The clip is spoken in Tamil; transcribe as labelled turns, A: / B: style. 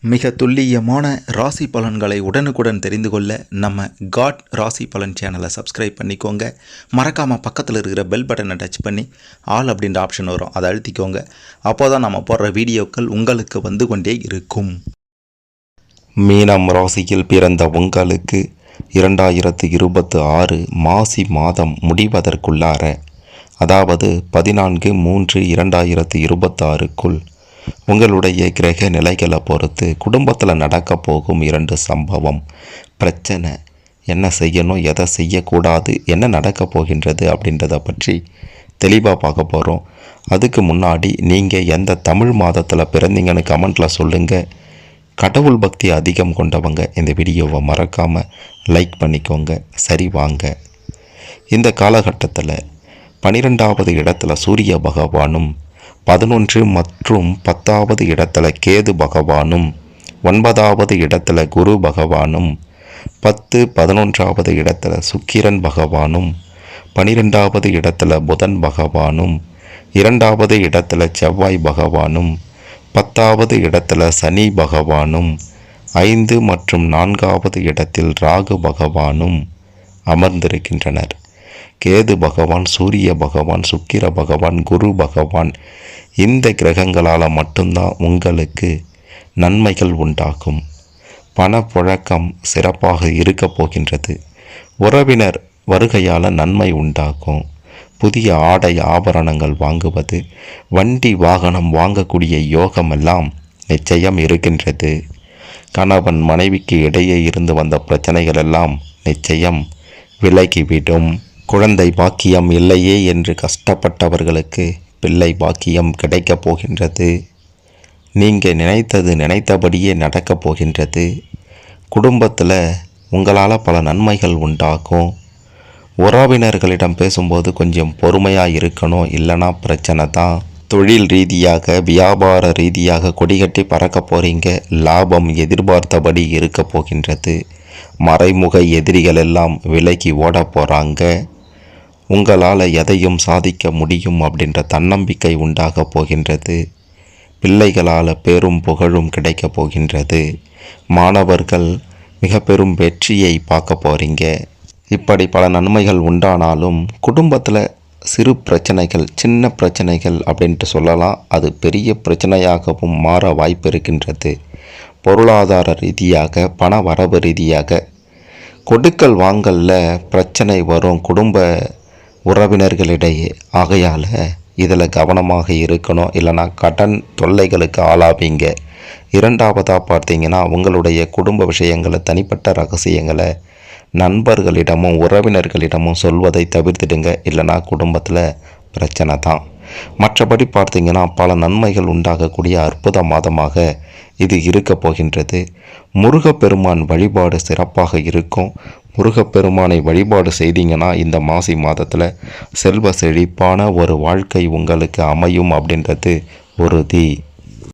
A: மிக துல்லியமான ராசி பலன்களை உடனுக்குடன் தெரிந்து கொள்ள நம்ம காட் ராசி பலன் சேனலை சப்ஸ்கிரைப் பண்ணிக்கோங்க. மறக்காமல் பக்கத்தில் இருக்கிற பெல் பட்டனை டச் பண்ணி ஆல் அப்படின்ற ஆப்ஷன் வரும், அதை அழுத்திக்கோங்க. அப்போ தான் நம்ம போடுற வீடியோக்கள் உங்களுக்கு வந்து கொண்டே இருக்கும்.
B: மீனம் ராசியில் பிறந்த உங்களுக்கு 2026 மாசி மாதம் முடிவதற்குள்ளார, அதாவது 14/3/2026க்குள் உங்களுடைய கிரக நிலைகளை பொறுத்து குடும்பத்தில் நடக்க போகும் 2 சம்பவம், பிரச்சனை, என்ன செய்யணும் எதை செய்யக்கூடாது, என்ன நடக்க போகின்றது அப்படின்றத பற்றி தெளிவாக பார்க்க போகிறோம். அதுக்கு முன்னாடி நீங்கள் எந்த தமிழ் மாதத்தில் பிறந்தீங்கன்னு கமெண்ட்டில் சொல்லுங்கள். கடவுள் பக்தி அதிகம் கொண்டவங்க இந்த வீடியோவை மறக்காமல் லைக் பண்ணிக்கோங்க. சரி வாங்க. இந்த காலகட்டத்தில் 12வது இடத்துல சூரிய பகவானும், 11 மற்றும் 10வது இடத்துல கேது பகவானும், 9வது இடத்துல குரு பகவானும், 10, 11வது இடத்துல சுக்கிரன் பகவானும், 12வது இடத்துல புதன் பகவானும், 2வது இடத்துல செவ்வாய் பகவானும், 10வது இடத்துல சனி பகவானும், 5 மற்றும் 4வது இடத்தில் ராகு பகவானும் அமர்ந்திருக்கின்றனர். கேது பகவான், சூரிய பகவான், சுக்கிர பகவான், குரு பகவான், இந்த கிரகங்களால் மட்டும்தான் உங்களுக்கு நன்மைகள் உண்டாகும். பணப்புழக்கம் சிறப்பாக இருக்க போகின்றது. உறவினர் வருகையால் நன்மை உண்டாகும். புதிய ஆடை ஆபரணங்கள் வாங்குவது, வண்டி வாகனம் வாங்கக்கூடிய யோகமெல்லாம் நிச்சயம் இருக்கின்றது. கணவன் மனைவிக்கு இடையே இருந்து வந்த பிரச்சனைகள் எல்லாம் நிச்சயம் விலகிவிடும். குழந்தை பாக்கியம் இல்லையே என்று கஷ்டப்பட்டவர்களுக்கு பிள்ளை பாக்கியம் கிடைக்கப் போகின்றது. நீங்கள் நினைத்தபடியே நடக்கப் போகின்றது. குடும்பத்தில் உங்களால் பல நன்மைகள் உண்டாகும். உறவினர்களிடம் பேசும்போது கொஞ்சம் பொறுமையாக இருக்கணும், இல்லைனா பிரச்சனை தான். தொழில் ரீதியாக, வியாபார ரீதியாக கொடிகட்டி பறக்க போகிறீங்க. லாபம் எதிர்பார்த்தபடி இருக்க போகின்றது. மறைமுக எதிரிகள் எல்லாம் விலகி ஓட போகிறாங்க. உங்களால் எதையும் சாதிக்க முடியும் அப்படின்ற தன்னம்பிக்கை உண்டாக போகின்றது. பிள்ளைகளால் பேரும் புகழும் கிடைக்க போகின்றது. மாணவர்கள் மிக பெரும் வெற்றியை பார்க்க போகிறீங்க. இப்படி பல நன்மைகள் உண்டானாலும் குடும்பத்தில் சிறு பிரச்சனைகள், சின்ன பிரச்சனைகள் அப்படின்ட்டு சொல்லலாம். அது பெரிய பிரச்சனையாகவும் மாற வாய்ப்பு இருக்கின்றது. பொருளாதார ரீதியாக, பண வரவு ரீதியாக, கொடுக்கல் வாங்கலில் பிரச்சனை வரும் குடும்ப உறவினர்களிடையே. ஆகையால் இதில் கவனமாக இருக்கணும், இல்லைனா கடன் தொல்லைகளுக்கு ஆளாவீங்க. இரண்டாவதாக பார்த்தீங்கன்னா, உங்களுடைய குடும்ப விஷயங்களை, தனிப்பட்ட ரகசியங்களை நண்பர்களிடமும் உறவினர்களிடமும் சொல்வதை தவிர்த்துடுங்க, இல்லைனா குடும்பத்தில் பிரச்சனை தான். மற்றபடி பார்த்தீங்கன்னா பல நன்மைகள் உண்டாகக்கூடிய அற்புத மாதமாக இது இருக்க போகின்றது. முருகப்பெருமான் வழிபாடு சிறப்பாக இருக்கும். முருகப்பெருமானை வழிபாடு செய்தீங்கன்னா இந்த மாசி மாதத்தில் செல்வ செழிப்பான ஒரு வாழ்க்கை உங்களுக்கு அமையும் அப்படின்றது உறுதி.